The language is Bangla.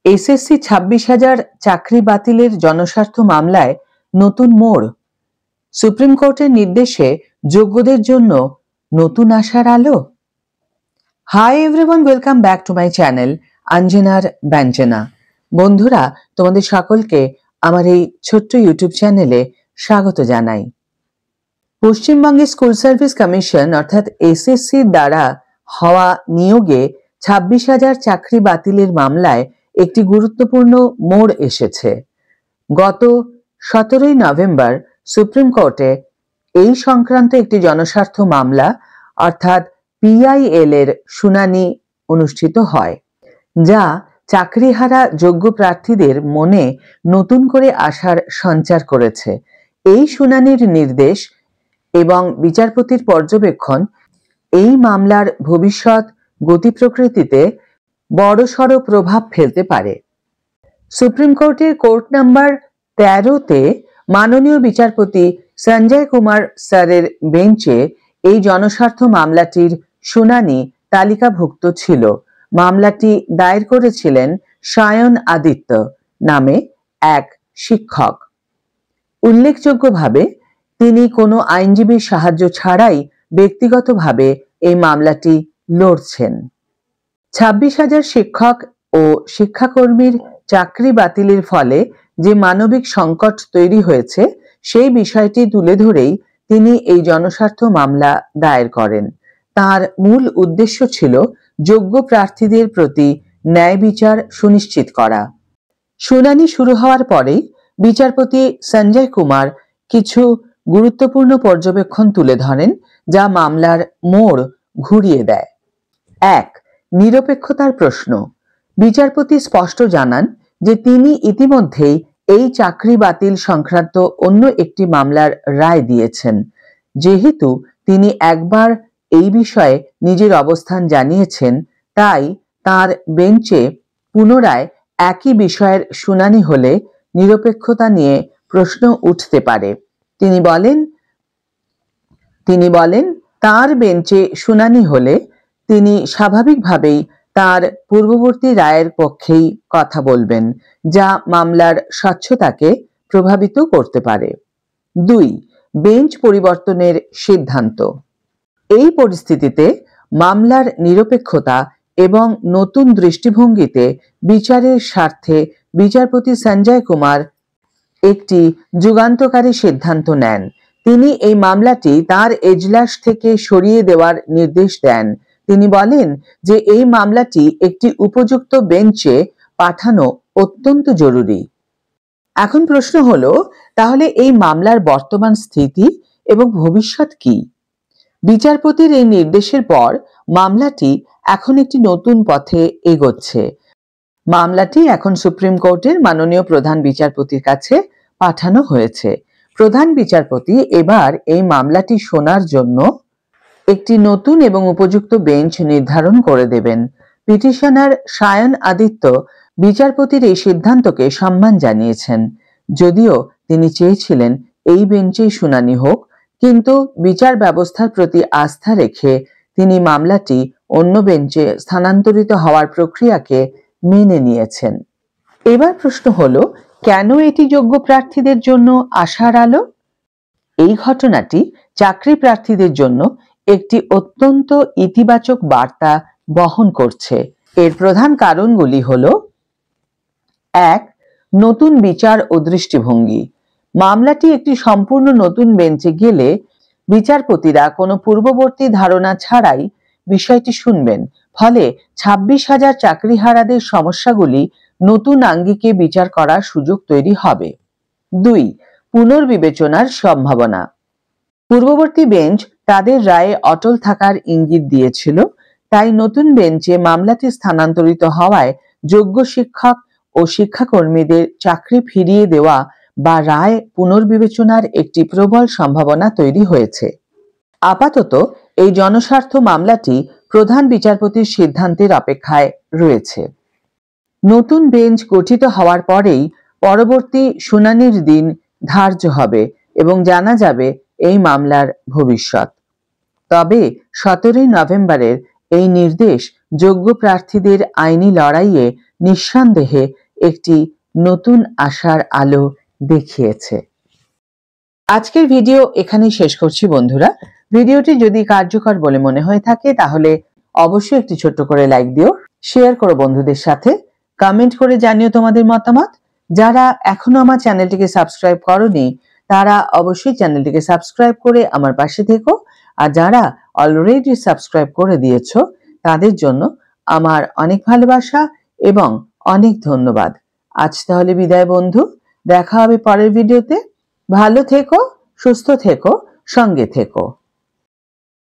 এসএসসি 26,000 চাকরি বাতিলের জনস্বার্থ মামলায় নতুন মোড়। সুপ্রিম কোর্টের নির্দেশে যোগ্যদের জন্য নতুন আশার আলো। Hi everyone, welcome back to my channel অঞ্জনার ব্যঞ্জনা। বন্ধুরা, তোমাদের সকলকে আমার এই ছোট্ট ইউটিউব চ্যানেলে স্বাগত জানাই। পশ্চিমবঙ্গের স্কুল সার্ভিস কমিশন অর্থাৎ এসএসসির দ্বারা হওয়া নিয়োগে 26,000 চাকরি বাতিলের মামলায় একটি গুরুত্বপূর্ণ মোড় এসেছে। গত 17 নভেম্বর সুপ্রিম কোর্টে এই সংক্রান্ত একটি জনস্বার্থ মামলা অর্থাৎ পিআইএল এর শুনানি অনুষ্ঠিত হয়, যা চাকরিহারা যোগ্য প্রার্থীদের মনে নতুন করে আশার সঞ্চার করেছে। এই শুনানির নির্দেশ এবং বিচারপতির পর্যবেক্ষণ এই মামলার ভবিষ্যৎ গতি প্রকৃতিতে বড়সড় প্রভাব ফেলতে পারে। সুপ্রিম কোর্টের কোর্ট নাম্বার 13-তে মাননীয় বিচারপতি সঞ্জয় কুমার স্যারের বেঞ্চে এই জনস্বার্থ মামলাটির শুনানি তালিকাভুক্ত ছিল। মামলাটি দায়ের করেছিলেন সায়ন আদিত্য নামে এক শিক্ষক। উল্লেখযোগ্যভাবে তিনি কোনো আইনজীবীর সাহায্য ছাড়াই ব্যক্তিগতভাবে এই মামলাটি লড়ছেন। 26,000 শিক্ষক ও শিক্ষাকর্মীর চাকরি বাতিলের ফলে যে মানবিক সংকট তৈরি হয়েছে সেই বিষয়টি তুলে ধরেই তিনি এই জনস্বার্থ মামলা দায়ের করেন। তার মূল উদ্দেশ্য ছিল যোগ্য প্রার্থীদের প্রতি ন্যায় বিচার সুনিশ্চিত করা। শুনানি শুরু হওয়ার পরেই বিচারপতি সঞ্জয় কুমার কিছু গুরুত্বপূর্ণ পর্যবেক্ষণ তুলে ধরেন, যা মামলার মোড় ঘুরিয়ে দেয়। 1. নিরপেক্ষতার প্রশ্ন। বিচারপতি স্পষ্ট জানান যে তিনি ইতিমধ্যেই এই চাকরি বাতিল সংক্রান্ত অন্য একটি মামলার রায় দিয়েছেন। যেহেতু তিনি একবার এই বিষয়ে নিজের অবস্থান জানিয়েছেন, তাই তার বেঞ্চে পুনরায় একই বিষয়ের শুনানি হলে নিরপেক্ষতা নিয়ে প্রশ্ন উঠতে পারে। তিনি বলেন তার বেঞ্চে শুনানি হলে তিনি স্বাভাবিকভাবেই তার পূর্ববর্তী রায়ের পক্ষেই কথা বলবেন, যা মামলার স্বচ্ছতাকে প্রভাবিত করতে পারে। 2. বেঞ্চ পরিবর্তনের সিদ্ধান্ত। এই পরিস্থিতিতে মামলার নিরপেক্ষতা এবং নতুন দৃষ্টিভঙ্গিতে বিচারের স্বার্থে বিচারপতি সঞ্জয় কুমার একটি যুগান্তকারী সিদ্ধান্ত নেন। তিনি এই মামলাটি তার এজলাস থেকে সরিয়ে দেওয়ার নির্দেশ দেন। তিনি বলেন যে এই মামলাটি একটি উপযুক্ত বেঞ্চে পাঠানো অত্যন্ত জরুরি। এখন প্রশ্ন হলো, তাহলে এই মামলার বর্তমান স্থিতি এবং ভবিষ্যৎ কি? বিচারপতির এই নির্দেশের পর মামলাটি এখন একটি নতুন পথে এগোচ্ছে। মামলাটি এখন সুপ্রিম কোর্টের মাননীয় প্রধান বিচারপতির কাছে পাঠানো হয়েছে। প্রধান বিচারপতি এবার এই মামলাটি শোনার জন্য একটি নতুন এবং উপযুক্ত বেঞ্চ নির্ধারণ করে দেবেন। পিটিশনার সায়ন আদিত্য বিচারপতির এই সিদ্ধান্তকে সম্মান জানিয়েছেন। যদিও তিনি চেয়েছিলেন এই বেঞ্চেই শুনানি হোক, কিন্তু বিচার ব্যবস্থার প্রতি আস্থা রেখে তিনি মামলাটি অন্য বেঞ্চে স্থানান্তরিত হওয়ার প্রক্রিয়াকে মেনে নিয়েছেন। এবার প্রশ্ন হলো, কেন এটি যোগ্য প্রার্থীদের জন্য আশার আলো? এই ঘটনাটি চাকরি প্রার্থীদের জন্য একটি অত্যন্ত ইতিবাচক বার্তা বহন করছে। এর প্রধান কারণগুলি হলো: 1. নতুন বিচার ও দৃষ্টিভঙ্গি। মামলাটি একটি সম্পূর্ণ নতুন বেঞ্চে গেলে বিচারপতিরা কোনো পূর্ববর্তী ধারণা ছাড়াই বিষয়টি শুনবেন। ফলে 26,000 চাকরিহারাদের সমস্যাগুলি নতুন আঙ্গিকে বিচার করার সুযোগ তৈরি হবে। 2. পুনর্বিবেচনার সম্ভাবনা। পূর্ববর্তী বেঞ্চ তাদের রায়ে অটল থাকার ইঙ্গিত দিয়েছিল, তাই নতুন বেঞ্চে মামলাটি স্থানান্তরিত হওয়ায় যোগ্য শিক্ষক ও শিক্ষাকর্মীদের চাকরি ফিরিয়ে দেওয়া বা রায় পুনর্বিবেচনার একটি প্রবল সম্ভাবনা তৈরি হয়েছে। আপাতত এই জনস্বার্থ মামলাটি প্রধান বিচারপতির সিদ্ধান্তের অপেক্ষায় রয়েছে। নতুন বেঞ্চ গঠিত হওয়ার পরেই পরবর্তী শুনানির দিন ধার্য হবে এবং জানা যাবে এই মামলার ভবিষ্যৎ। তবে 17 নভেম্বরের এই নির্দেশ যোগ্য প্রার্থীদের আইনি লড়াইয়ে নিঃসন্দেহে একটি নতুন আশার আলো দেখিয়েছে। আজকের ভিডিও এখানেই শেষ করছি বন্ধুরা। ভিডিওটি যদি কার্যকর বলে মনে হয়ে থাকে তাহলে অবশ্যই একটি ছোট্ট করে লাইক দিও, শেয়ার করো বন্ধুদের সাথে, কমেন্ট করে জানিও তোমাদের মতামত। যারা এখনো আমার চ্যানেলটিকে সাবস্ক্রাইব করোনি তারা অবশ্যই চ্যানেলটিকে সাবস্ক্রাইব করে আমার পাশে থেকো, আর যারা অলরেডি সাবস্ক্রাইব করে দিয়েছো তাদের জন্য আমার অনেক ভালোবাসা এবং অনেক ধন্যবাদ। আজ তাহলে বিদায় বন্ধু, দেখা হবে পরের ভিডিওতে। ভালো থেকো, সুস্থ থেকো, সঙ্গে থেকো।